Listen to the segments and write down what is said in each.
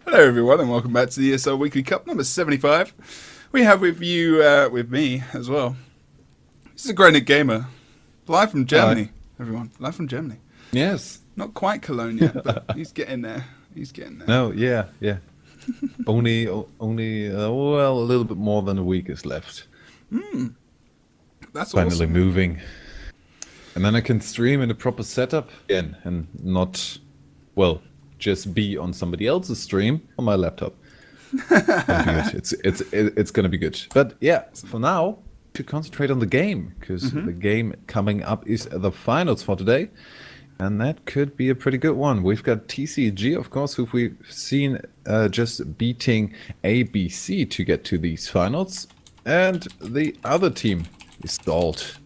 Hello everyone and welcome back to the ESL Weekly Cup number 75. We have with you, with me as well. This is ChroNickGamer, live from Germany, everyone. Live from Germany. Yes. Not quite Cologne yet, but he's getting there. He's getting there. No, yeah. only, well, a little bit more than a week is left. That's Finally awesome. moving. And then I can stream in a proper setup again and not, well, just be on somebody else's stream on my laptop. It's gonna be good. But yeah, for now, to concentrate on the game, because the game coming up is the finals for today. And that could be a pretty good one. We've got TCG, of course, who we've seen just beating ABC to get to these finals. And the other team is SALT.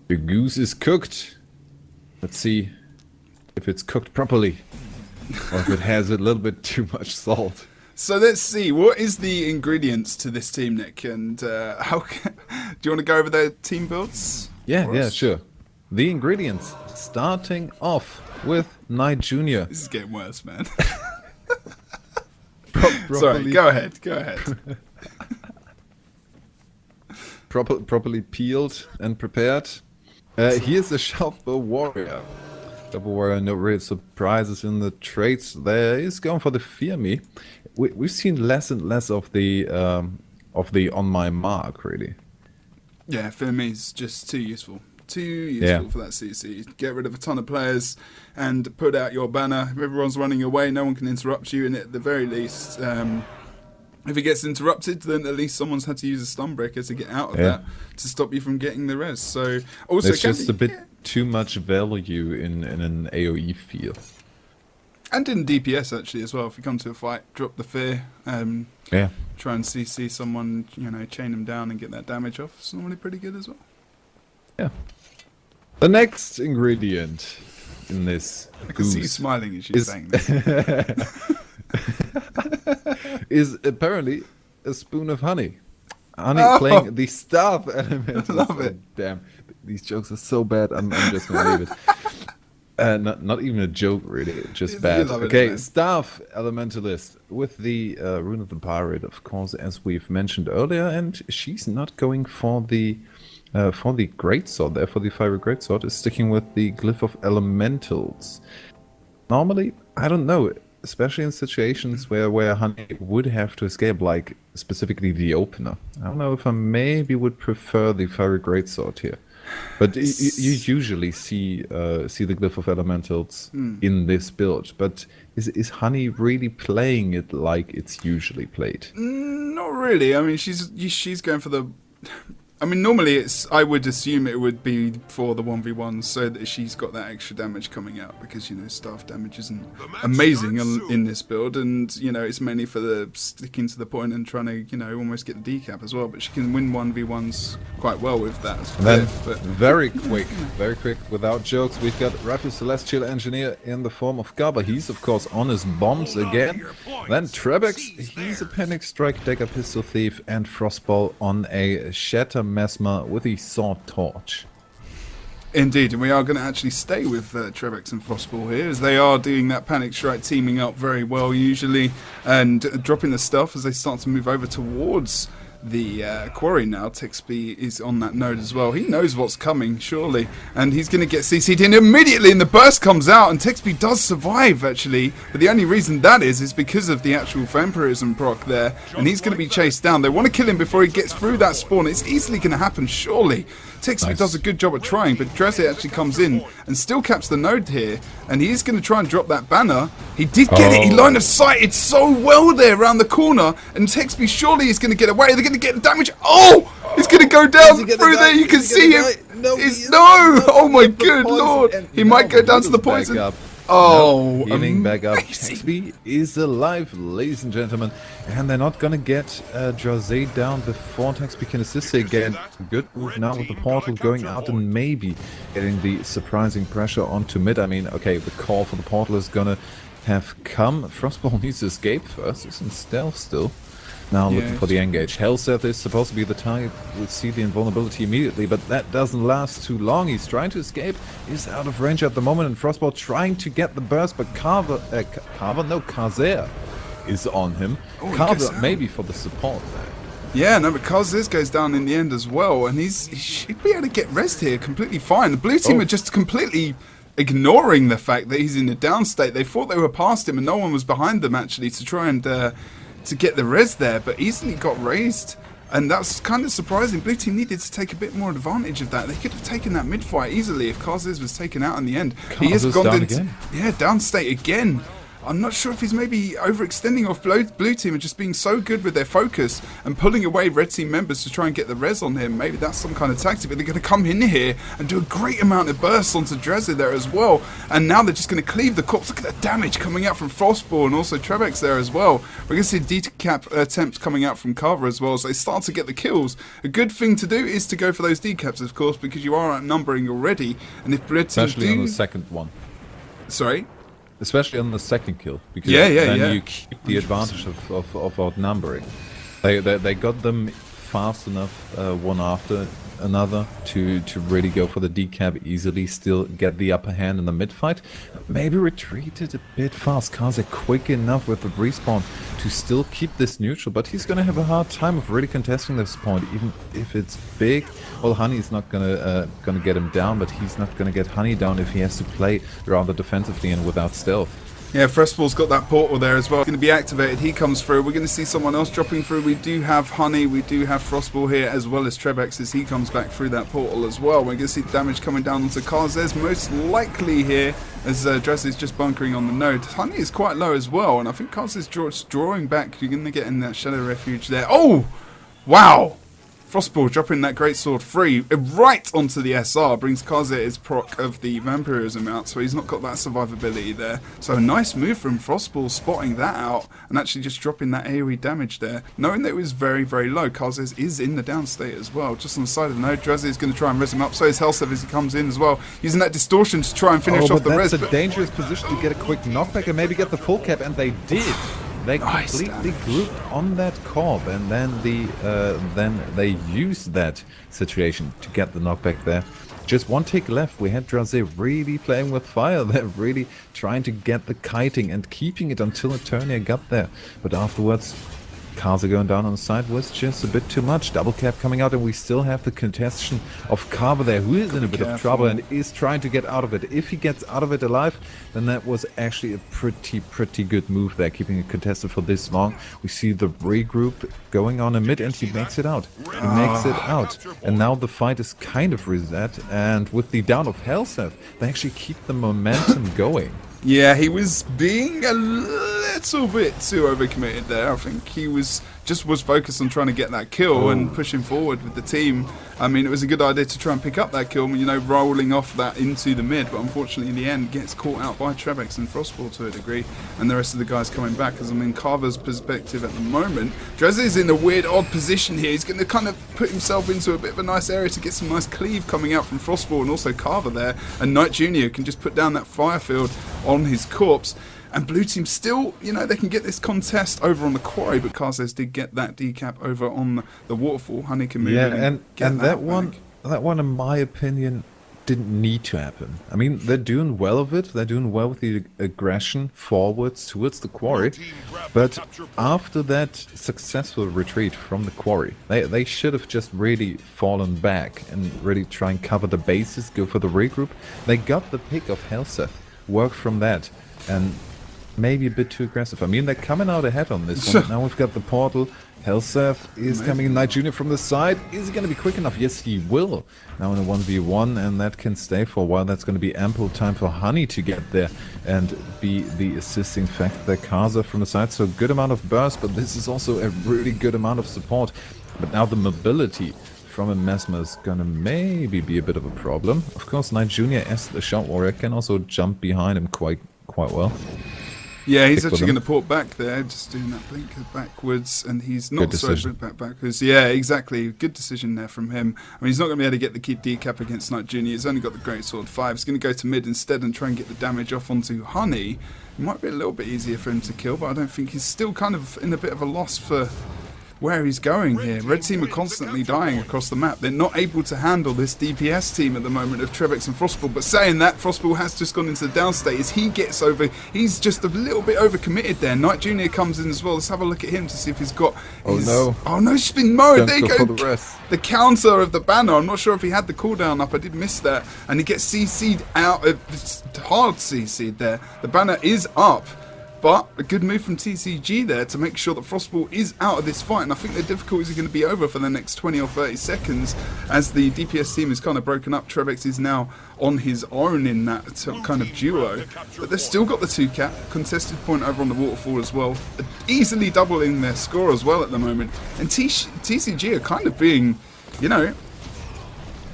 The goose is cooked. Let's see if it's cooked properly. Or if it has a little bit too much salt. So let's see, what is the ingredients to this team, Nick? And do you want to go over their team builds? Yeah, sure. The ingredients, starting off with Knight Jr. This is getting worse, man. Sorry, go ahead. Properly peeled and prepared. Here's a Jebro warrior. Jebro warrior, no real surprises in the traits there. He's going for the Fear Me. We've seen less and less of the on my mark, really. Yeah, Fear Me is just too useful. Too useful for that CC. Get rid of a ton of players and put out your banner. If everyone's running away, no one can interrupt you, and at the very least, if it gets interrupted, then at least someone's had to use a Stunbreaker to get out of that to stop you from getting the res. So also, it's just a bit too much value in an AoE field. And in DPS actually as well. If you come to a fight, drop the fear. Try and CC someone, chain them down and get that damage off. It's normally pretty good as well. Yeah. The next ingredient in this I can see you smiling as you're saying this. is apparently a spoon of honey. Honey playing the staff element. I love it. Damn, these jokes are so bad. I'm just gonna leave it. Not even a joke, really. Just bad. Okay, staff elementalist with the Rune of the Pirate, of course, as we've mentioned earlier, and she's not going for the greatsword. Therefore, the fiery greatsword is sticking with the glyph of elementals. Normally, I don't know, especially in situations where honey would have to escape, like specifically the opener. I don't know if I maybe would prefer the fiery greatsword here. But you usually see the glyph of elementals in this build. But is honey really playing it like it's usually played? Not really. I mean, she's going for the. I mean, normally I would assume it would be for the 1v1s so that she's got that extra damage coming out because, staff damage isn't amazing in this build, and, it's mainly for the sticking to the point and trying to, almost get the decap as well, but she can win 1v1s quite well with that. Then, very quick, without jokes, we've got Rapid Celestial Engineer in the form of Gabba. He's, of course, on his bombs again. Then Trebex, he's a Panic Strike, Dagger Pistol Thief, and Frostball on a Shatter Mesmer with a Sword Torch. Indeed, and we are going to actually stay with Trebex and Frostball here, as they are doing that Panic Strike, teaming up very well usually, and dropping the stuff as they start to move over towards the quarry now. Texby is on that node as well. He knows what's coming, surely, and he's going to get CC'd in immediately, and the burst comes out, and Texby does survive, actually, but the only reason that is because of the actual vampirism proc there, and he's going to be chased down. They want to kill him before he gets through that spawn. It's easily going to happen, surely. Texby does a good job at trying, but Drazzy actually comes in and still caps the node here, and he's going to try and drop that banner. He did get it. He line of sighted so well there around the corner, and Texby surely is going to get away. They're going to get the damage. Oh! He's going to go down through there. You can see him. No! Oh my good lord! He might go down to the poison. Oh, healing back up. Texby is alive, ladies and gentlemen, and they're not gonna get Jose down before Texby can assist again. Good move now with the portal going out and maybe getting the surprising pressure onto mid. I mean, okay, the call for the portal is gonna have come. Frostball needs to escape first. He's in stealth still. Now looking for the engage. Hellseth is supposed to be the target. We'll see the invulnerability immediately, but that doesn't last too long. He's trying to escape. He's out of range at the moment, and Frostball trying to get the burst, but Kazer is on him. Carver maybe for the support there. Yeah, no, but Karzis goes down in the end as well, and he should be able to get rest here completely fine. The blue team are just completely ignoring the fact that he's in a down state. They thought they were past him and no one was behind them actually to try and to get the res there, but easily got raised. And that's kind of surprising. Blue team needed to take a bit more advantage of that. They could have taken that mid fight easily if Karzis was taken out in the end. He has gone down into, again. Yeah, down state again. I'm not sure if he's maybe overextending off blue team and just being so good with their focus and pulling away red team members to try and get the res on him. Maybe that's some kind of tactic, but they're going to come in here and do a great amount of bursts onto Drezzy there as well. And now they're just going to cleave the corpse. Look at the damage coming out from Frostball and also Trevex there as well. We're going to see decap attempts coming out from Carver as well as they start to get the kills. A good thing to do is to go for those decaps, of course, because you are outnumbering already. And if red team especially on the second one. Sorry? Especially on the second kill, because then you keep the advantage of outnumbering. They got them fast enough, one after another, to really go for the decap easily, still get the upper hand in the mid fight. Maybe retreated a bit fast. Kaze quick enough with the respawn to still keep this neutral, but he's gonna have a hard time of really contesting this point, even if it's big. Well, Honey is not gonna get him down, but he's not gonna get Honey down if he has to play rather defensively and without stealth. Yeah, Frostball's got that portal there as well. It's going to be activated. He comes through. We're going to see someone else dropping through. We do have Honey. We do have Frostball here as well as Trebex as he comes back through that portal as well. We're going to see damage coming down onto Karzes most likely here as Dress is just bunkering on the node. Honey is quite low as well, and I think Karzes is drawing back. You're going to get in that Shadow Refuge there. Oh! Wow! Frostball dropping that greatsword free right onto the SR brings Kaze his proc of the vampirism out, so he's not got that survivability there. So a nice move from Frostball spotting that out and actually just dropping that AoE damage there, knowing that it was very, very low. Kaze is in the down state as well. Just on the side of the node, Drezzy is going to try and res him up, so is Helsev as he comes in as well, using that distortion to try and finish off the res. That's a dangerous position to get a quick knockback and maybe get the full cap, and they did. They completely grouped on that corp, and then they used that situation to get the knockback there. Just one tick left. We had Drezzy really playing with fire. They're really trying to get the kiting and keeping it until Eternia got there. But afterwards, Kaze going down on the side was just a bit too much. Double cap coming out, and we still have the contestation of Carver there, who is in a bit of trouble and is trying to get out of it. If he gets out of it alive, then that was actually a pretty good move there, keeping it contested for this long. We see the regroup going on in mid, and he makes it out. He makes it out. And now the fight is kind of reset, and with the down of Helsev, they actually keep the momentum going. Yeah, he was being a little bit too overcommitted there. I think he was focused on trying to get that kill and pushing forward with the team. I mean, it was a good idea to try and pick up that kill, you know, rolling off that into the mid, but unfortunately in the end gets caught out by Trebex and Frostball to a degree, and the rest of the guys coming back. Because I mean, Carver's perspective at the moment, Drezzy's in a weird, odd position here. He's going to kind of put himself into a bit of a nice area to get some nice cleave coming out from Frostball and also Carver there, and Knight Jr. can just put down that fire field on his corpse. And blue team still, you know, they can get this contest over on the quarry, but Karzes did get that decap over on the waterfall. Honey can move in and that one, in my opinion, didn't need to happen. I mean, they're doing well of it. They're doing well with the aggression forwards towards the quarry. But after that successful retreat from the quarry, they should have just really fallen back and really try and cover the bases, go for the regroup. They got the pick of Helsev, work from that, and maybe a bit too aggressive. I mean, they're coming out ahead on this one. Now we've got the portal. Helsev is coming in, Knight Jr. from the side. Is he going to be quick enough? Yes, he will. Now in a 1v1, and that can stay for a while. That's going to be ample time for Honey to get there and be the assisting factor. Kaze from the side, so good amount of burst, but this is also a really good amount of support. But now the mobility from a Mesmer is going to maybe be a bit of a problem. Of course, Knight Jr. as the shot warrior can also jump behind him quite well. Yeah, he's actually going to port back there, just doing that blinker backwards, and he's not so backwards. Yeah, exactly. Good decision there from him. I mean, he's not going to be able to get the key decap against Knight Jr. He's only got the Greatsword 5. He's going to go to mid instead and try and get the damage off onto Honey. It might be a little bit easier for him to kill, but I don't think he's still kind of in a bit of a loss for where he's going here. Red team are constantly dying across the map. They're not able to handle this DPS team at the moment of Trevex and Frostball. But saying that, Frostball has just gone into the downstate as he gets over. He's just a little bit overcommitted there. Knight Jr. comes in as well. Let's have a look at him to see if he's got his... Oh no, he's been mowed. There you go. The counter of the banner. I'm not sure if he had the cooldown up. I did miss that. And he gets CC'd out. It's hard CC'd there. The banner is up. But a good move from TCG there to make sure that Frostball is out of this fight. And I think the difficulties are going to be over for the next 20 or 30 seconds as the DPS team is kind of broken up. Trevex is now on his own in that kind of duo. But they've still got the 2-cap. Contested point over on the waterfall as well. Easily doubling their score as well at the moment. And TCG are kind of being, you know,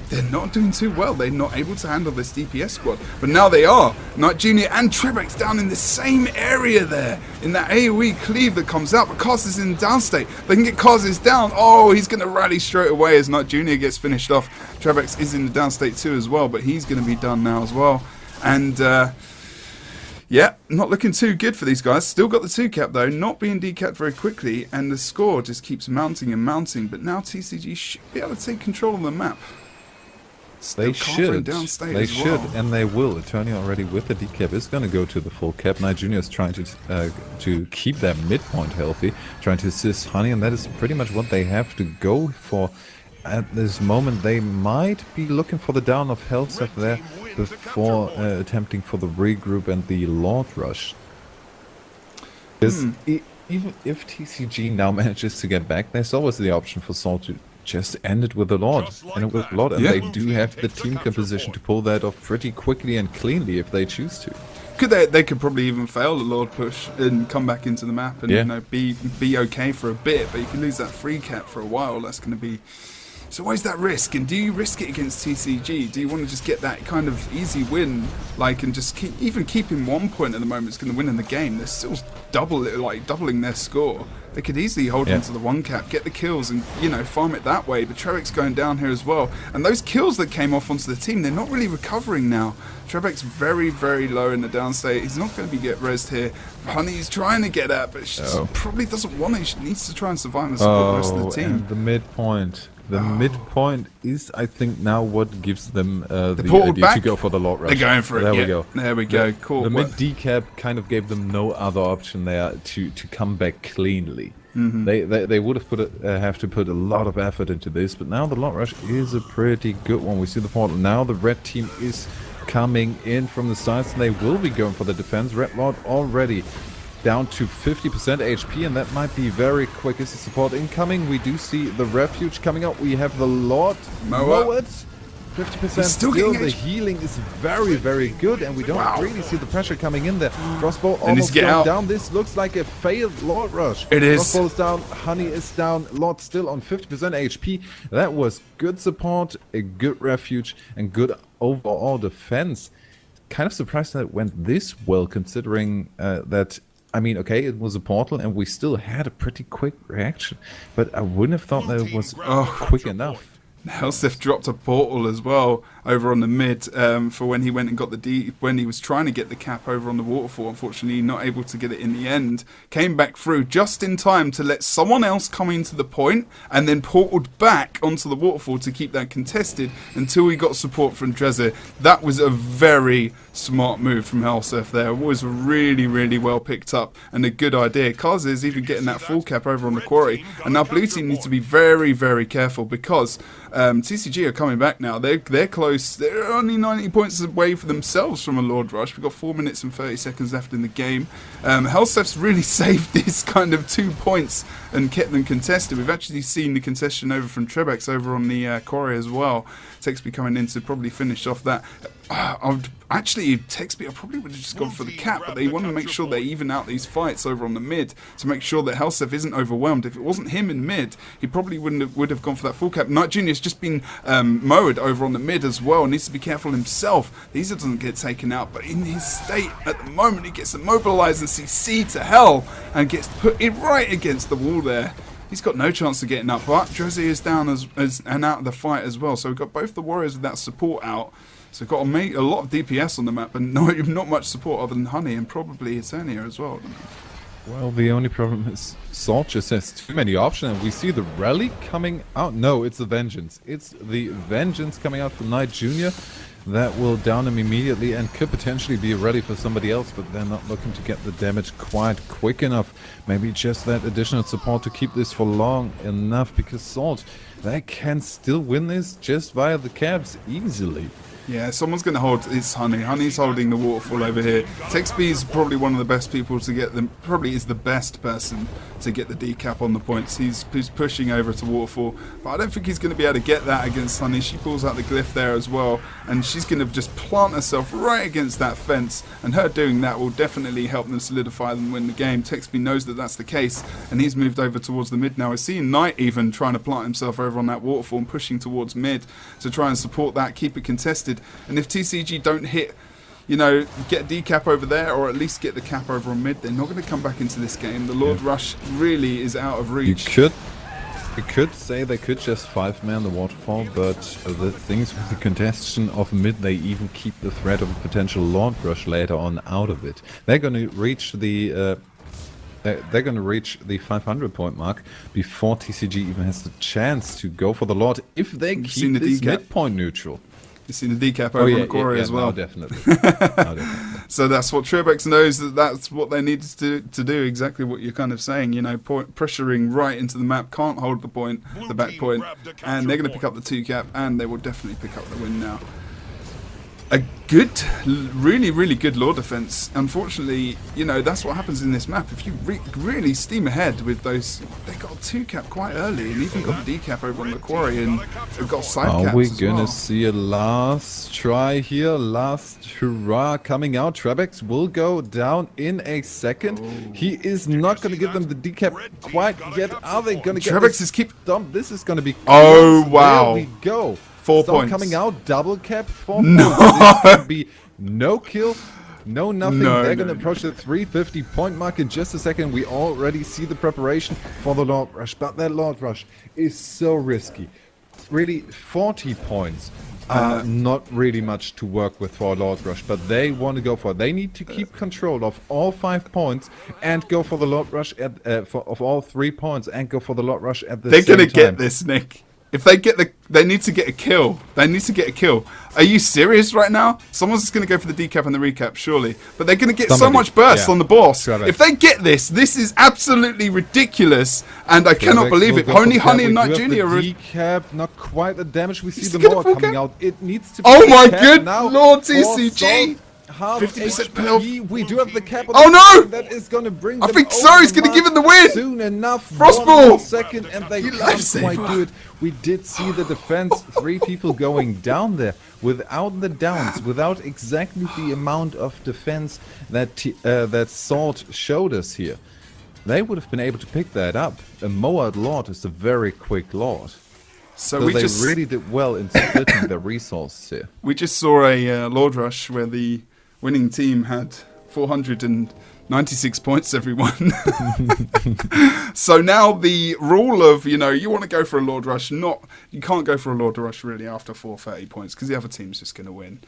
they're not doing too well. They're not able to handle this DPS squad. But now they are. Knight Jr. and Trevex down in the same area there. In that AoE cleave that comes out. But Kaz is in downstate. They can get Kaz down. Oh, he's going to rally straight away as Knight Jr. gets finished off. Trevex is in the downstate too as well. But he's going to be done now as well. And yeah, not looking too good for these guys. Still got the 2-cap though. Not being decapped very quickly. And the score just keeps mounting and mounting. But now TCG should be able to take control of the map. They should, and they will. Attorney already with the decap is going to go to the full cap. Knight Jr. is trying to keep that midpoint healthy, trying to assist Honey, and that is pretty much what they have to go for at this moment. They might be looking for the down of Helseth there before attempting for the regroup and the Lord Rush. Even if TCG now manages to get back, there's always the option for Salt to just end it with the Lord, and they do have the team composition to pull that off pretty quickly and cleanly if they choose to. They could probably even fail the Lord push and come back into the map and you know, be okay for a bit. But if you lose that free cap for a while, that's going to be. So where's that risk? And do you risk it against TCG? Do you want to just get that kind of easy win, and just keeping 1 point at the moment is going to win in the game? They're still doubling their score. They could easily hold on to the 1-cap, get the kills, and farm it that way. But Trevex going down here as well, and those kills that came off onto the team, they're not really recovering now. Trevex very, very low in the downstate. He's not going to get rezzed here. Honey's trying to get at, but she probably doesn't want it. She needs to try and survive and support the rest of the team. And the midpoint. The midpoint is, I think, now what gives them the portal idea back? to go for the Lord Rush. They're going for it. There we go. There we go. Cool. The mid decap kind of gave them no other option there to come back cleanly. They would have to put a lot of effort into this, but now the Lord Rush is a pretty good one. We see the portal now. The red team is coming in from the sides, and they will be going for the defense. Red Lord already down to 50% HP, and that might be very quick. Is the support incoming? We do see the refuge coming out. We have the Lord Mowed. 50% still. The healing is very, very good, and we don't really see the pressure coming in there. Frostball almost going down. This looks like a failed Lord Rush. It is. Frostball is down. Honey is down. Lord still on 50% HP. That was good support, a good refuge, and good overall defense. Kind of surprised that it went this well, considering that. I mean, okay, it was a portal, and we still had a pretty quick reaction, but I wouldn't have thought that it was quick enough. Helseth dropped a portal as well over on the mid for when he went and got when he was trying to get the cap over on the waterfall. Unfortunately, not able to get it in the end. Came back through just in time to let someone else come into the point, and then portaled back onto the waterfall to keep that contested until he got support from Drezzer. That was a very smart move from Helseth there. It was really, really well picked up and a good idea. Kaz is even getting that full cap over on the quarry, and now blue team needs to be very, very careful because TCG are coming back now. They're close. They're only 90 points away for themselves from a Lord Rush. We've got 4 minutes and 30 seconds left in the game. Helseth's really saved this kind of 2 points and kept them contested. We've actually seen the contestation over from Trevex over on the quarry as well. Texby coming in to probably finish off that. Texby, I probably would have just gone for the cap, but they want to make sure they even out these fights over on the mid to make sure that Helseth isn't overwhelmed. If it wasn't him in mid, he probably would have gone for that full cap. Knight Jr. has just been mowed over on the mid as well. Needs to be careful himself. These doesn't get taken out, but in his state at the moment, he gets immobilized and CC to hell and gets put right against the wall there. He's got no chance of getting up, but Drezzy is down and out of the fight as well. So we've got both the Warriors with that support out. So we've got a lot of DPS on the map, and not much support other than Honey and probably Eternia as well. Well, the only problem is Salt just has too many options, and we see the rally coming out. No, it's the Vengeance. It's the Vengeance coming out from Knight Jr. That will down him immediately and could potentially be a rally for somebody else, but they're not looking to get the damage quite quick enough. Maybe just that additional support to keep this for long enough, because Salt, they can still win this just via the cabs easily. Yeah, someone's going to hold. It's Honey. Honey's holding the waterfall over here. Texby is probably one of the best people to get them. Probably is the best person to get the decap on the points. He's pushing over to waterfall, but I don't think he's going to be able to get that against Honey. She pulls out the glyph there as well, and she's going to just plant herself right against that fence. And her doing that will definitely help them solidify and win the game. Texby knows that that's the case, and he's moved over towards the mid now. We're seeing Knight even trying to plant himself over on that waterfall and pushing towards mid to try and support that, keep it contested. And if TCG don't hit, you know, get decap over there, or at least get the cap over on mid, they're not going to come back into this game. The Lord Rush really is out of reach. You could say they could just 5-man the waterfall, but the things with the congestion of mid, they even keep the threat of a potential Lord Rush later on out of it. They're going to reach the 500 point mark before TCG even has the chance to go for the Lord if they keep this midpoint neutral. You've seen the decap over on Quarry as well. No, definitely. No, definitely. So that's what Trebex knows, that's what they needed to do, exactly what you're kind of saying, you know, pressuring right into the map, can't hold the point, the back point, and they're going to pick up the 2 cap, and they will definitely pick up the win now. A good, really, really good Lord defense. Unfortunately, you know, that's what happens in this map. If you really steam ahead with those, they got a 2 cap quite early, and even got the decap over on the Quarry, and they've got side caps. Are we gonna see a last try here? Last hurrah coming out. Trebex will go down in a second. He is not gonna give them the decap quite yet. Are they gonna get Trebex is keep dumped? This is gonna be close. Oh wow! There we go. 4 points coming out, double cap, 4 points. This could be no kill, no nothing. They're going to approach the 350 point mark in just a second. We already see the preparation for the Lord Rush, but that Lord Rush is so risky. Really, 40 points are not really much to work with for a Lord Rush, but they want to go for it. They need to keep control of all 5 points and go for the Lord Rush of all 3 points and go for the Lord Rush at the same time. They're going to get this, Nick. If they get they need to get a kill. They need to get a kill. Are you serious right now? Someone's just going to go for the decap and the recap, surely. But they're going to get so much burst on the boss. If they get this is absolutely ridiculous, and I cannot believe it. Only Honey and Knight Jr. Decap, not quite the damage. We see the more coming out. It needs to be. Oh my good Lord, TCG! 50% penalty. We do have the cap on oh no! That is going to bring I think Sorry's going to give it the win! Soon enough. Frostball! Second, and they can't quite do it. We did see the defense. 3 people going down there without the downs, without exactly the amount of defense that that Salt showed us here. They would have been able to pick that up. A Moad Lord is a very quick Lord. So they really did well in splitting the resources here. We just saw a Lord Rush where the winning team had 496 points, everyone. So now the rule of, you know, you want to go for a Lord Rush, you can't go for a Lord Rush really after 430 points, because the other team's just going to win.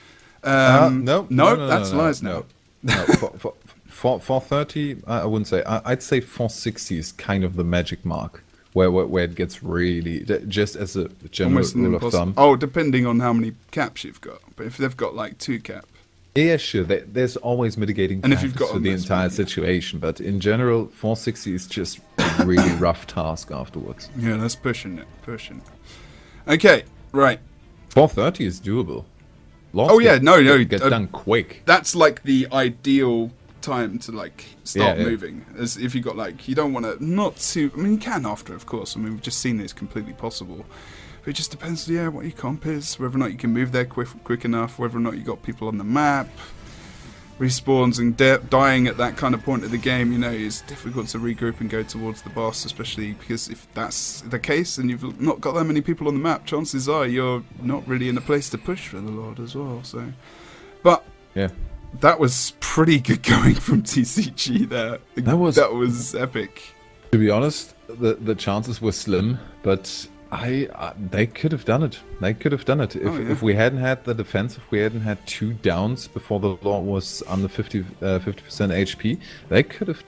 No, that's lies now. No, for 430, I wouldn't say. I'd say 460 is kind of the magic mark. Where it gets really, just as a general rule of thumb. Oh, depending on how many caps you've got. But if they've got like 2 cap. Yeah, sure. There's always mitigating factors for the entire situation. But in general, 460 is just a really rough task afterwards. Yeah, that's pushing it. Okay, right. 430 is doable. Get done quick. That's like the ideal time to like start moving, as if you got like, you don't want to I mean, you can after, of course. I mean, we've just seen this completely possible, but it just depends what your comp is, whether or not you can move there quick enough, whether or not you got people on the map, respawns and dying at that kind of point of the game. You know, it's difficult to regroup and go towards the boss, especially because if that's the case and you've not got that many people on the map, chances are you're not really in a place to push for the Lord as well. So, but yeah, that was pretty good going from TCG there. That was epic. To be honest, the chances were slim, but they could have done it. If we hadn't had the defense, if we hadn't had 2 downs before the Lord was under 50% HP, they could have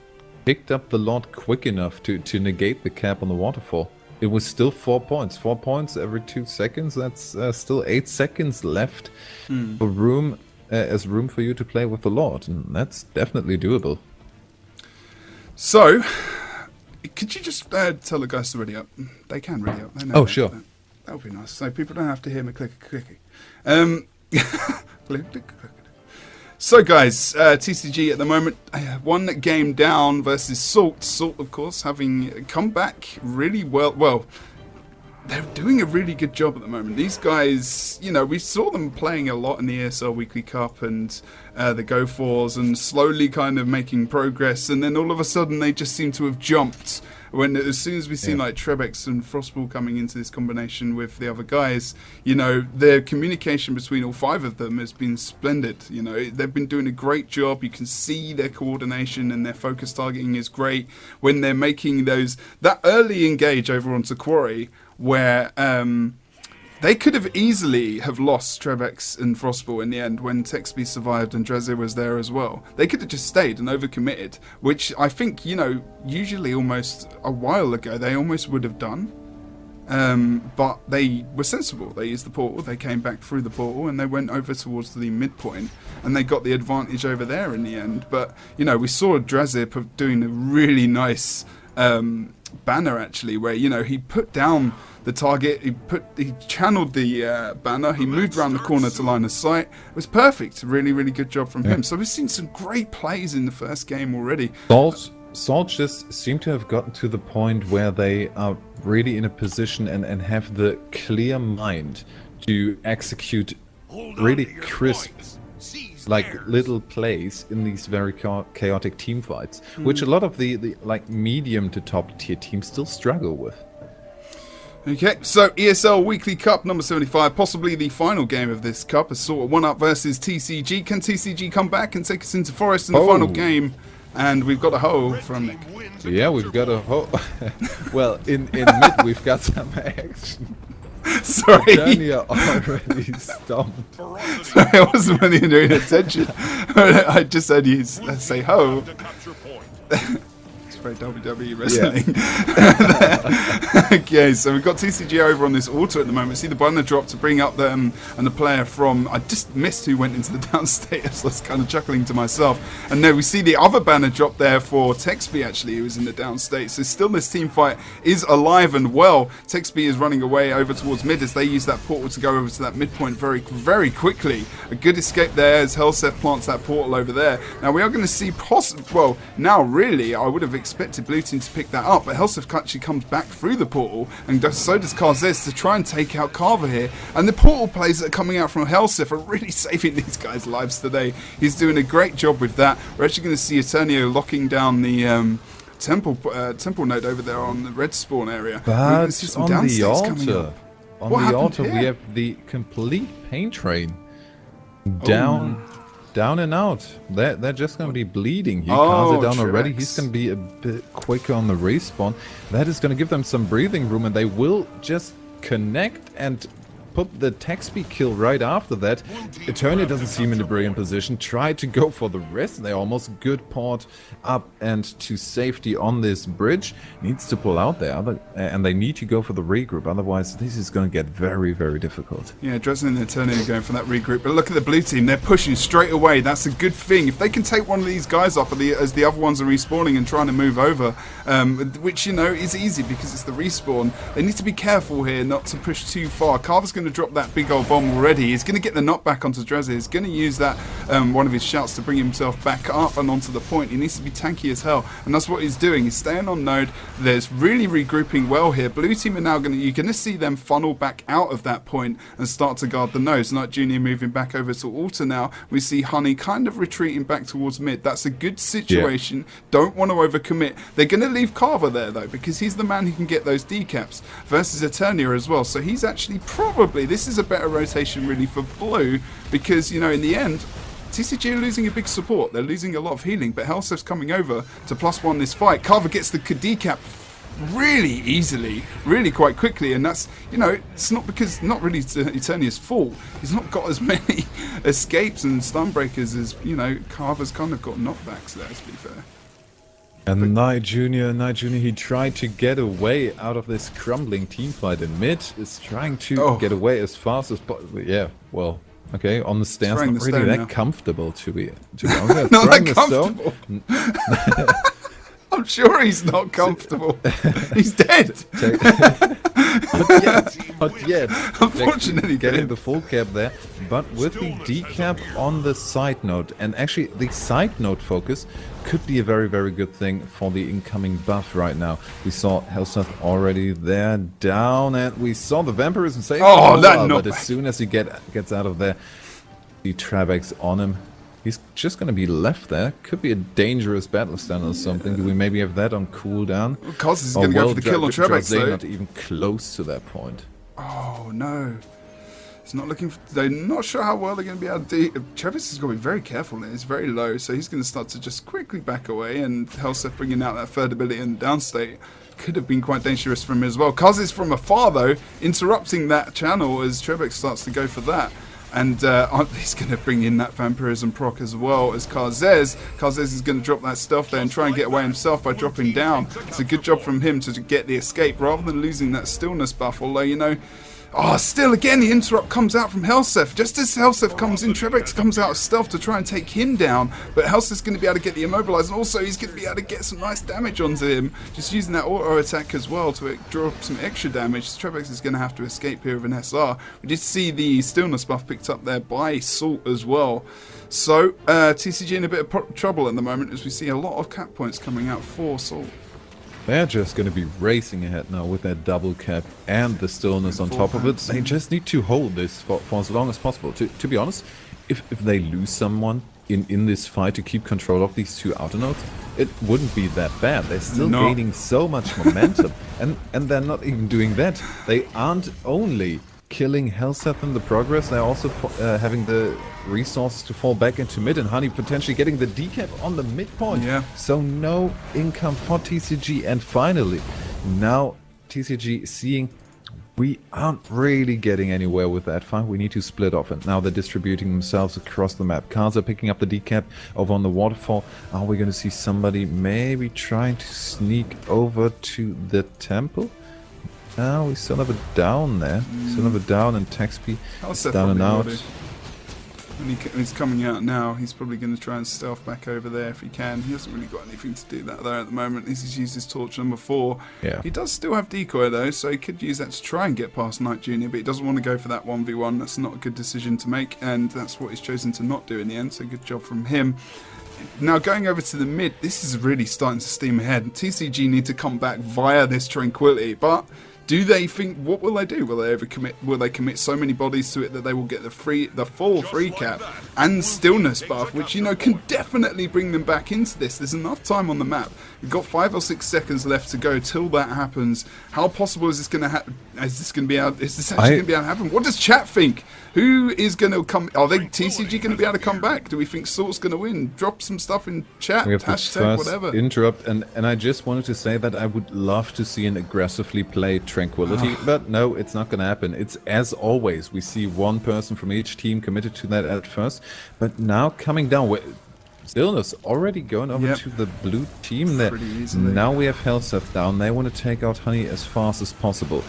picked up the Lord quick enough to negate the cap on the waterfall. It was still 4 points. 4 points every 2 seconds. That's still 8 seconds left for room for you to play with the Lord, and that's definitely doable. So, could you just tell the guys to ready up? They can ready up. They know sure. That would be nice. So people don't have to hear me click. So guys, TCG at the moment, one game down versus SALT. SALT, of course, having come back really well. Well, they're doing a really good job at the moment. These guys, you know, we saw them playing a lot in the ESL Weekly Cup and the Go4s and slowly kind of making progress. And then all of a sudden they just seem to have jumped. As soon as we see like Trebex and Frostball coming into this combination with the other guys, you know, their communication between all 5 of them has been splendid. You know, they've been doing a great job. You can see their coordination and their focus targeting is great when they're making that early engage over onto Quarry, where they could have easily have lost Trebex and Frostball in the end when Texby survived and Dreze was there as well. They could have just stayed and overcommitted, which I think, you know, usually almost a while ago they almost would have done. But they were sensible. They used the portal, they came back through the portal, and they went over towards the midpoint, and they got the advantage over there in the end. But, you know, we saw Dreze doing a really nice banner, actually, where, you know, he put down the target, he channeled the banner, he moved around the corner to line of sight. It was perfect. Really, really good job from him. So we've seen some great plays in the first game already. SALT just seem to have gotten to the point where they are really in a position and have the clear mind to execute really crisp, like little plays in these very chaotic team fights, which a lot of the like medium to top tier teams still struggle with. Okay, so ESL Weekly Cup number 75, possibly the final game of this cup, a sort of one-up versus TCG. Can TCG come back and take us into Forest in the final game? And we've got a hoe from Nick. Yeah, we've got a hoe. Well, in mid we've got some action. Sorry. Tanya already stomped. Sorry, I wasn't really paying attention. I just heard you say ho. It's very WWE wrestling. Yeah. Okay, so we've got TCG over on this auto at the moment. See the banner drop to bring up them and the player from... I just missed who went into the downstate, so I was kind of chuckling to myself. And then we see the other banner drop there for Texby, actually, who was in the downstate. So still this team fight is alive and well. Texby is running away over towards mid as they use that portal to go over to that midpoint very, very quickly. A good escape there as Helseth plants that portal over there. Now we are going to see well, now really, I would have expected Blue Team to pick that up, but Helseth actually comes back through the portal, and so does Karzez to try and take out Carver here. And the portal plays that are coming out from Helseth are really saving these guys' lives today. He's doing a great job with that. We're actually going to see Eternio locking down the temple node over there on the red spawn area. But on the altar, we have the complete pain train down and out. They're just going to be bleeding here. Kaze down already. He's going to be a bit quicker on the respawn. That is going to give them some breathing room, and they will just connect and put the Texby kill right after that. Eternia doesn't seem in a brilliant position. Tried to go for the rest. They almost good port up and to safety on this bridge. Needs to pull out there, and they need to go for the regroup. Otherwise, this is going to get very, very difficult. Yeah, Dresden and Eternia are going for that regroup. But look at the blue team. They're pushing straight away. That's a good thing. If they can take one of these guys up as the other ones are respawning and trying to move over, which, you know, is easy because it's the respawn, they need to be careful here not to push too far. Carver's going to drop that big old bomb already. He's going to get the knockback onto Dreze. He's going to use that one of his shouts to bring himself back up and onto the point. He needs to be tanky as hell, and that's what he's doing. He's staying on node. There's really regrouping well here. Blue team are now you're going to see them funnel back out of that point and start to guard the nodes. Night Junior moving back over to altar now. We see Honey kind of retreating back towards mid. That's a good situation. Yeah. Don't want to overcommit. They're going to leave Carver there though, because he's the man who can get those decaps versus Eternia as well. So he's actually probably, this is a better rotation really for Blue, because, you know, in the end TCG are losing a big support. They're losing a lot of healing, but Helseth's coming over to +1 this fight. Carver gets the decap really easily, really quite quickly, and that's, you know, it's not really Eternia's fault. He's not got as many escapes and stun breakers as, you know, Carver's kind of got knockbacks there, to be fair. And Knight Jr., he tried to get away out of this crumbling team fight in mid. Is trying to get away as fast as possible. Yeah, well, okay, on the stairs, not really that comfortable to be honest. Not that comfortable. I'm sure he's not comfortable. He's dead. Not yet. Unfortunately, getting the full cap there, but with the decap on the side note, and actually the side note focus could be a very, very good thing for the incoming buff right now. We saw Helseth already there, down, and we saw the vampirism save. But as soon as he gets out of there, the Trabex on him. He's just going to be left there. Could be a dangerous battle stand or something. Do we maybe have that on cooldown? Cos is going to go for the kill on Trabex, though. Not even close to that point. Oh, no. It's not looking... They're not sure how well they're going to be able to do... Travis is going to be very careful. It's very low, so he's going to start to just quickly back away, and Helseth bringing out that third ability in the downstate could have been quite dangerous for him as well. Cos is from afar, though, interrupting that channel as Trabex starts to go for that. And he's going to bring in that vampirism proc as well as Karzez. Karzez is going to drop that stealth there and try and get away himself by dropping down. It's a good job from him to get the escape rather than losing that stillness buff. Although, you know, still again the interrupt comes out from Helseth. Just as Helseth comes in, Trabex comes out of stealth to try and take him down. But Helseth's going to be able to get the immobilize, and also he's going to be able to get some nice damage onto him. Just using that auto attack as well to draw up some extra damage. Trabex is going to have to escape here with an SR. We did see the stillness buff picked up there by Salt as well. So TCG in a bit of trouble at the moment as we see a lot of cap points coming out for Salt. They're just going to be racing ahead now with that double cap and the stillness on top of it. They just need to hold this for as long as possible. To be honest, if they lose someone in this fight to keep control of these two outer nodes, it wouldn't be that bad. They're still gaining so much momentum. and they're not even doing that. They aren't only killing Helseth in the progress, they're also having the resources to fall back into mid, and Honey potentially getting the decap on the midpoint. Yeah. So no income for TCG, and finally, now TCG seeing we aren't really getting anywhere with that fight. We need to split off, and now they're distributing themselves across the map. Kaza picking up the decap over on the waterfall. Are we going to see somebody maybe trying to sneak over to the temple? We still have a down there. Still have a down, and Taxpi is down and out. And he's coming out now. He's probably going to try and stealth back over there if he can. He hasn't really got anything to do that there at the moment. He's used his torch number 4. Yeah. He does still have decoy though, so he could use that to try and get past Knight Jr., but he doesn't want to go for that 1v1. That's not a good decision to make, and that's what he's chosen to not do in the end, so good job from him. Now going over to the mid, this is really starting to steam ahead. TCG need to come back via this Tranquility, but do they think, what will they do? Will they overcommit? Will they commit so many bodies to it that they will get the full free cap and stillness buff, which, you know, can definitely bring them back into this? There's enough time on the map. We've got 5 or 6 seconds left to go till that happens. How possible is this going to happen? Is this actually going to be able to happen? What does chat think? Who is going to come? Are they TCG going to be able to come back? Do we think Salt's going to win? Drop some stuff in chat. We have hashtag whatever. Interrupt, and I just wanted to say that I would love to see an aggressively played Tranquility, but no, it's not going to happen. It's as always. We see one person from each team committed to that at first, but now coming down with Stillness already going over to the blue team there. Now we have Helseth down. They want to take out Honey as fast as possible.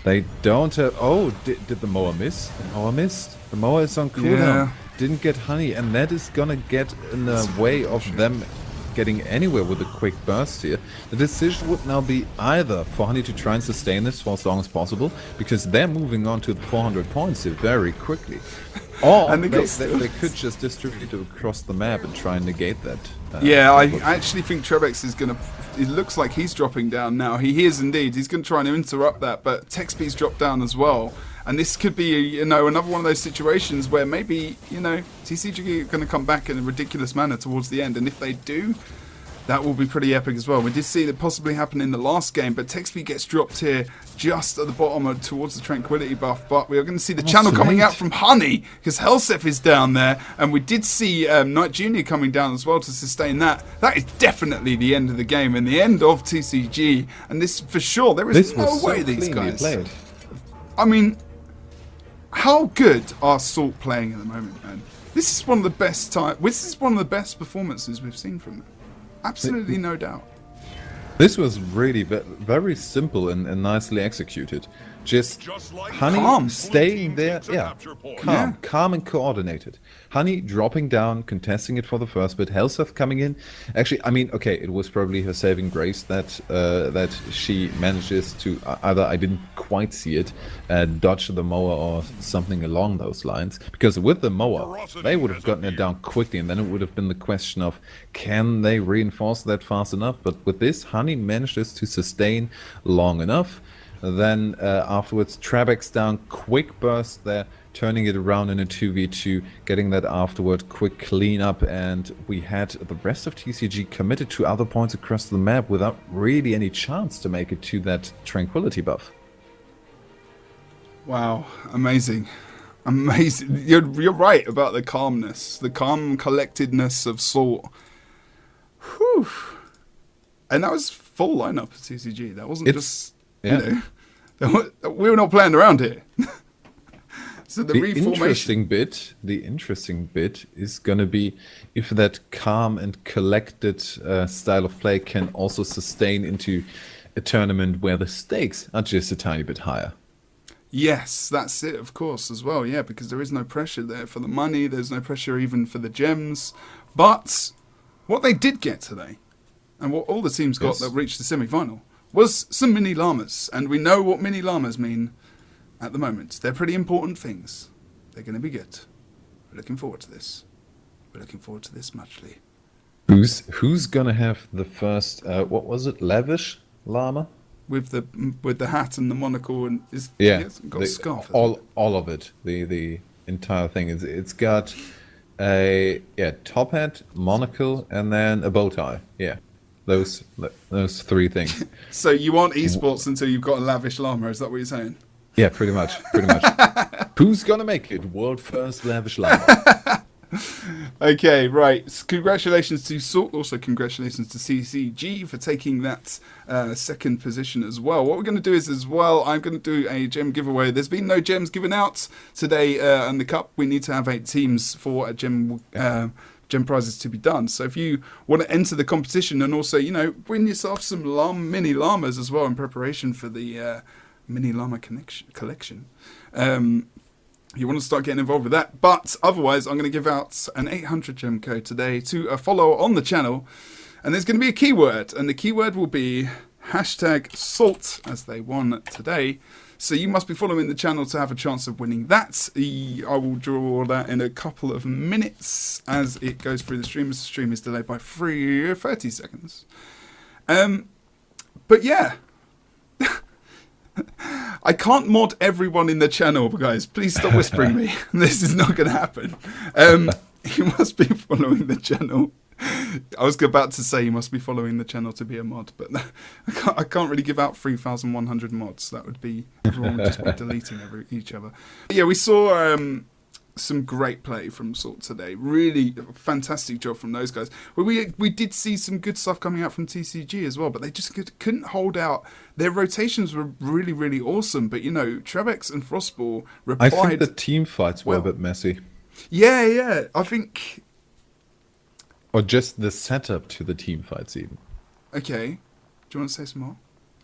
They don't have... Oh, did the Moa miss? The Moa missed. The Moa is on cooldown. Yeah. Didn't get Honey, and that is gonna get in the way of them getting anywhere with a quick burst here. The decision would now be either for Honey to try and sustain this for as long as possible, because they're moving on to the 400 points here very quickly. Or they could just distribute it across the map and try and negate that. I actually think Trebex is going to... It looks like he's dropping down now. He is indeed. He's going to try and interrupt that, but TechSpeed's dropped down as well. And this could be, you know, another one of those situations where maybe, you know, TCG are going to come back in a ridiculous manner towards the end. And if they do, that will be pretty epic as well. We did see that possibly happen in the last game, but TechSpeed gets dropped here just at the bottom towards the Tranquility buff. But we are going to see the channel coming out from Honey, because Helseth is down there. And we did see Knight Jr. coming down as well to sustain that. That is definitely the end of the game and the end of TCG. And this, for sure, there is no way these guys... I mean... How good are Salt playing at the moment, man? This is one of the best performances we've seen from them. Absolutely no doubt. This was really very simple and nicely executed. Just Honey calm. staying there, yeah, calm and coordinated. Honey dropping down, contesting it for the first bit. Helseth coming in. Actually, I mean, okay, it was probably her saving grace that that she manages to either I didn't quite see it, dodge the mower or something along those lines. Because with the mower, they would have gotten it down quickly, and then it would have been the question of can they reinforce that fast enough? But with this, Honey manages to sustain long enough. Then afterwards, Trabex down, quick burst there, turning it around in a 2v2, getting that afterward, quick cleanup, and we had the rest of TCG committed to other points across the map without really any chance to make it to that Tranquility buff. Wow, amazing. Amazing. You're right about the calmness, the calm collectedness of Salt. Whew. And that was full lineup of TCG. That wasn't just... Yeah. You know, we were not playing around here. So the reformation. The interesting bit is going to be if that calm and collected style of play can also sustain into a tournament where the stakes are just a tiny bit higher. Yes, that's it, of course, as well. Yeah, because there is no pressure there for the money. There's no pressure even for the gems. But what they did get today, and what all the teams got that reached the semi-final, was some mini llamas, and we know what mini llamas mean at the moment. They're pretty important things. They're going to be good. We're looking forward to this. We're looking forward to this muchly. Who's gonna have the first? What was it? Lavish llama with the hat and the monocle and got a scarf. All of it. The entire thing is. It's got a top hat, monocle, and then a bow tie. Yeah. Those three things. So you aren't esports until you've got a lavish llama, is that what you're saying? Yeah, pretty much. Who's gonna make it? World first lavish llama. Okay, right. Congratulations to Salt. Also, congratulations to CCG for taking that second position as well. What we're going to do is, I'm going to do a gem giveaway. There's been no gems given out today in the cup. We need to have 8 teams for a gem prizes to be done. So if you want to enter the competition and also, win yourself some mini llamas as well in preparation for the mini llama collection, you want to start getting involved with that. But otherwise, I'm going to give out an 800 gem code today to a follower on the channel, and there's going to be a keyword, and the keyword will be #salt as they won today. So you must be following the channel to have a chance of winning that. I will draw that in a couple of minutes as it goes through the stream. The stream is delayed by 30 seconds. But yeah. I can't mod everyone in the channel, guys. Please stop whispering me. This is not going to happen. You must be following the channel. I was about to say you must be following the channel to be a mod, but I can't really give out 3,100 mods. That would be everyone would just be deleting each other. But yeah, we saw some great play from Salt today. Really fantastic job from those guys. We did see some good stuff coming out from TCG as well, but they just couldn't hold out. Their rotations were really, really awesome. But Trebex and Frostball replied. I think the team fights were a bit messy. Yeah. I think. Or just the setup to the team fights even. Okay. Do you want to say some more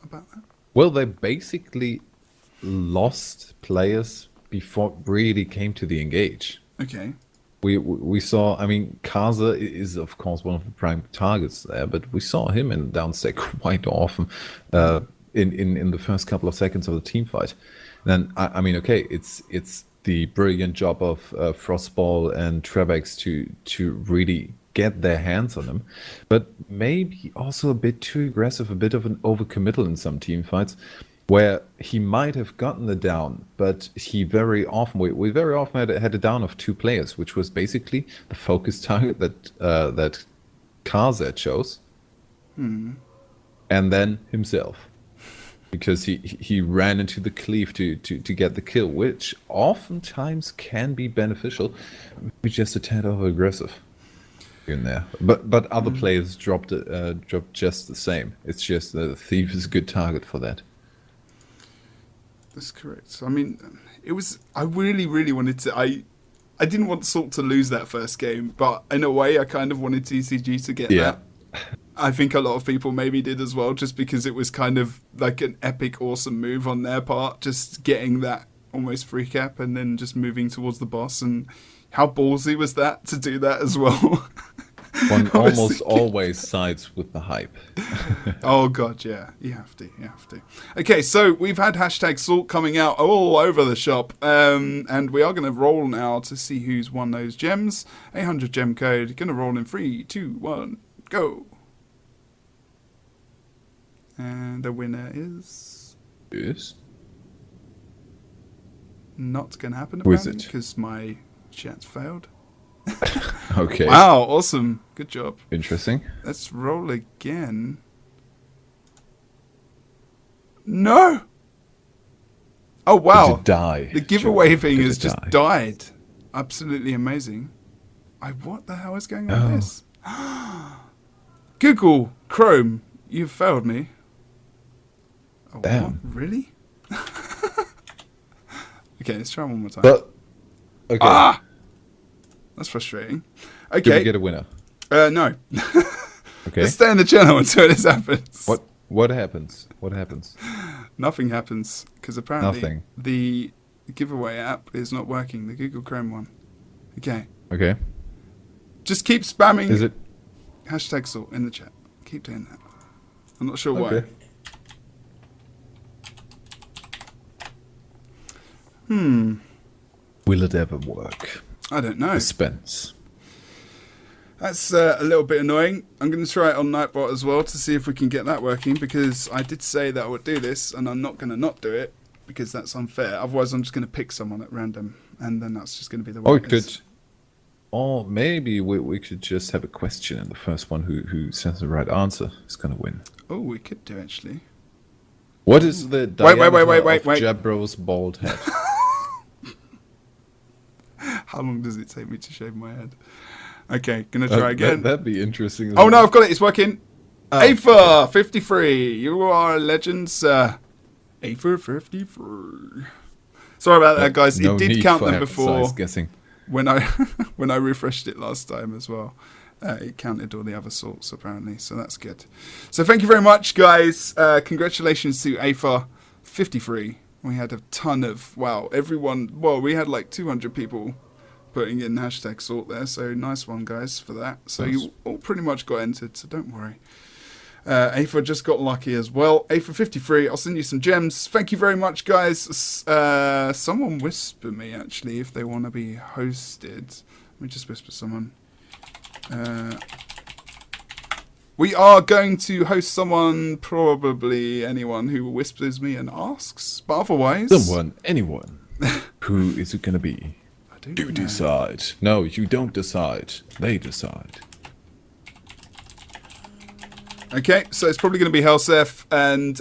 about that? Well, they basically lost players before it really came to the engage. Okay. We saw, Kaza is of course one of the prime targets there, but we saw him in downstack quite often in the first couple of seconds of the team fight. Then, it's the brilliant job of Frostball and Trebex to really get their hands on him, but maybe also a bit too aggressive, a bit of an overcommittal in some team fights, where he might have gotten the down, but we very often had a down of 2 players, which was basically the focus target that Kaza chose, and then himself, because he ran into the cleave to get the kill, which oftentimes can be beneficial, but just a tad over aggressive in there. But other players dropped just the same. It's just the Thief is a good target for that. That's correct. It was. I really, really wanted to. I didn't want Salt to lose that first game, but in a way, I kind of wanted TCG to get that. I think a lot of people maybe did as well, just because it was kind of like an epic, awesome move on their part, just getting that almost free cap and then just moving towards the boss. And how ballsy was that to do that as well? One almost always sides with the hype. Oh god, yeah, you have to. Okay, so we've had hashtag Salt coming out all over the shop, and we are going to roll now to see who's won those gems. 800 gem code. Going to roll in 3, 2, 1, go. And the winner is Yes. not going to happen Who is apparently it? because my chat's failed. Okay. Wow, awesome, good job. Interesting. Let's roll again. No. Oh wow! Did you die? The giveaway Joe? thing Did has it just die? died. Absolutely amazing. What the hell is going on with this? Google Chrome, you've failed me. Oh, Damn. what? Really? Okay, let's try one more time. But okay. Ah! That's frustrating. Did we Okay. get a winner? No. Okay. Let's stay in the channel until this happens. What happens? What happens? Nothing happens because apparently Nothing. the giveaway app is not working. The Google Chrome one. Okay. Okay. Just keep spamming Is it? hashtag Salt in the chat. Keep doing that. I'm not sure Okay. why. Will it ever work? I don't know. Suspense. That's a little bit annoying. I'm going to try it on Nightbot as well to see if we can get that working, because I did say that I would do this, and I'm not going to not do it because that's unfair. Otherwise, I'm just going to pick someone at random, and then that's just going to be the way Or it we is. could. Or maybe we could just have a question, and the first one who says the right answer is gonna win. Oh, we could do actually. What is the diameter wait, of wait. Jebro's bald head? How long does it take me to shave my head? Okay, gonna try again. That'd be interesting. as Oh no, well. I've got it. It's working. Oh, Afer 53. You are a legend, sir. Afer 53. Sorry about that, guys. No It did need count for them before precise guessing. when I when I refreshed it last time as well. It counted all the other sorts apparently, so that's good. So thank you very much, guys. Congratulations to Afer 53. We had a ton of everyone. Well, we had like 200 people putting in hashtag Salt there, so nice one, guys, for that. So Nice. you all pretty much got entered, so don't worry. Afer just got lucky as well. Afer 53, I'll send you some gems. Thank you very much, guys. Someone whisper me, actually, if they want to be hosted. Let me just whisper someone. We are going to host someone, probably anyone who whispers me and asks, but otherwise... Anyone. Who is it gonna be? I don't You know. decide. No, you don't decide. They decide. Okay, so it's probably going to be Helsef, and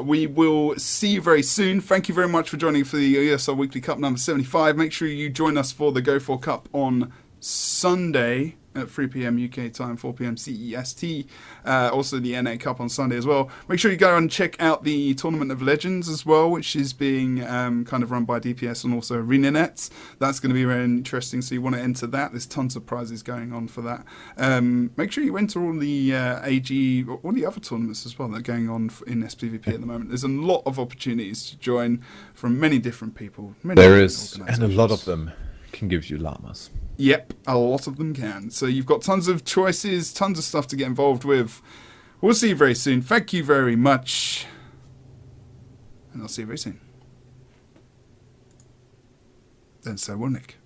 we will see you very soon. Thank you very much for joining for the ESL Weekly Cup number 75. Make sure you join us for the Go For Cup on Sunday at 3 p.m. UK time, 4 p.m. CEST. Also the NA Cup on Sunday as well. Make sure you go and check out the Tournament of Legends as well, which is being kind of run by DPS and also ArenaNet. That's going to be very interesting, so you want to enter that. There's tons of prizes going on for that. Make sure you enter all the AG, all the other tournaments as well that are going on in sPVP at the moment. There's a lot of opportunities to join from many different people. There is, and a lot of them can give you llamas. Yep, a lot of them can. So you've got tons of choices, tons of stuff to get involved with. We'll see you very soon. Thank you very much. And I'll see you very soon. Then so will Nick.